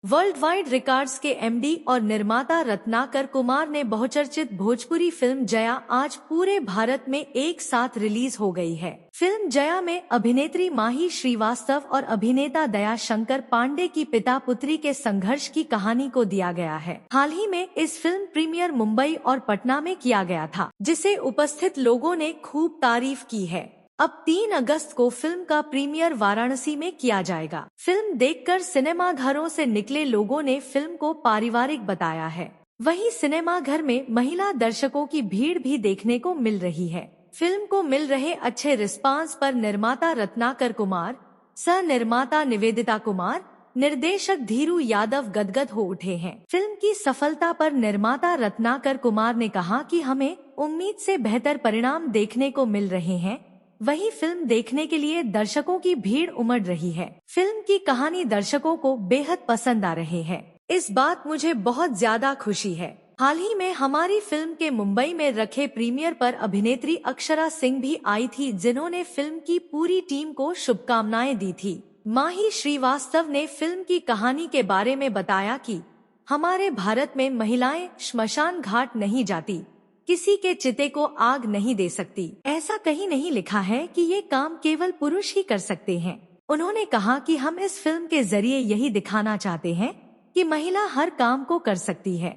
World wide records के MD और निर्माता रत्नाकर कुमार ने बहुचर्चित भोजपुरी फिल्म जया आज पूरे भारत में एक साथ रिलीज हो गई है। फिल्म जया में अभिनेत्री माही श्रीवास्तव और अभिनेता दया शंकर पांडे की पिता पुत्री के संघर्ष की कहानी को दिया गया है। हाल ही में इस फिल्म प्रीमियर मुंबई और पटना में किया गया था, जिसे उपस्थित लोगों ने खूब तारीफ की है। अब 3 अगस्त को फिल्म का प्रीमियर वाराणसी में किया जाएगा। फिल्म देखकर सिनेमाघरों से निकले लोगों ने फिल्म को पारिवारिक बताया है। वहीं सिनेमाघर में महिला दर्शकों की भीड़ भी देखने को मिल रही है। फिल्म को मिल रहे अच्छे रिस्पांस पर निर्माता रत्नाकर कुमार, सह निर्माता निवेदिता कुमार, निर्देशक धीरू यादव गदगद हो उठे हैं। फिल्म की सफलता पर निर्माता रत्नाकर कुमार ने कहा कि हमें उम्मीद से बेहतर परिणाम देखने को मिल रहे हैं। वहीं फिल्म देखने के लिए दर्शकों की भीड़ उमड़ रही है। फिल्म की कहानी दर्शकों को बेहद पसंद आ रही है। इस बात मुझे बहुत ज्यादा खुशी है। हाल ही में हमारी फिल्म के मुंबई में रखे प्रीमियर पर अभिनेत्री अक्षरा सिंह भी आई थी, जिन्होंने फिल्म की पूरी टीम को शुभकामनाएं दी थी। माही श्रीवास्तव ने फिल्म की कहानी के बारे में बताया कि हमारे भारत में महिलाएं श्मशान घाट नहीं जाती, किसी के चिते को आग नहीं दे सकती। ऐसा कहीं नहीं लिखा है कि ये काम केवल पुरुष ही कर सकते हैं। उन्होंने कहा कि हम इस फिल्म के जरिए यही दिखाना चाहते हैं कि महिला हर काम को कर सकती है।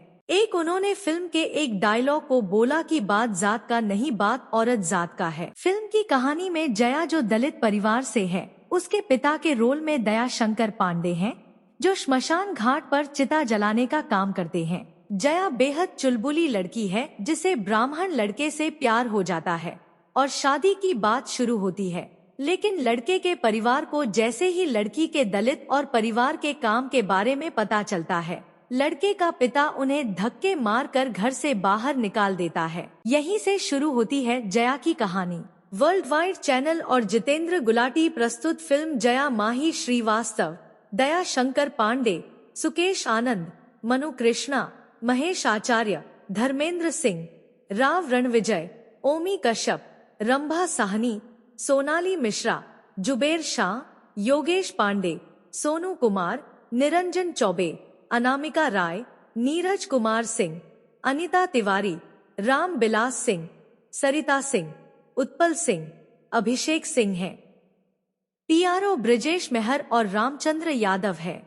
उन्होंने फिल्म के एक डायलॉग को बोला कि बात जात का नहीं, बात औरत जात का है। फिल्म की कहानी में जया जो दलित परिवार से है, उसके पिता के रोल में दया शंकर पांडे हैं, जो श्मशान घाट पर चिता जलाने का काम करते हैं। जया बेहद चुलबुली लड़की है, जिसे ब्राह्मण लड़के से प्यार हो जाता है और शादी की बात शुरू होती है। लेकिन लड़के के परिवार को जैसे ही लड़की के दलित और परिवार के काम के बारे में पता चलता है, लड़के का पिता उन्हें धक्के मारकर घर से बाहर निकाल देता है। यहीं से शुरू होती है जया की कहानी। वर्ल्ड वाइड चैनल और जितेंद्र गुलाटी प्रस्तुत फिल्म जया माही श्रीवास्तव, दया शंकर पांडे, सुकेश आनंद, मनु कृष्णा, महेश आचार्य, धर्मेंद्र सिंह, राव रणविजय, ओमी कश्यप, रंभा साहनी, सोनाली मिश्रा, जुबेर शाह, योगेश पांडे, सोनू कुमार, निरंजन चौबे, अनामिका राय, नीरज कुमार सिंह, अनिता तिवारी, राम बिलास सिंह, सरिता सिंह, उत्पल सिंह, अभिषेक सिंह हैं। पीआरओ ब्रिजेश मेहर और रामचंद्र यादव है।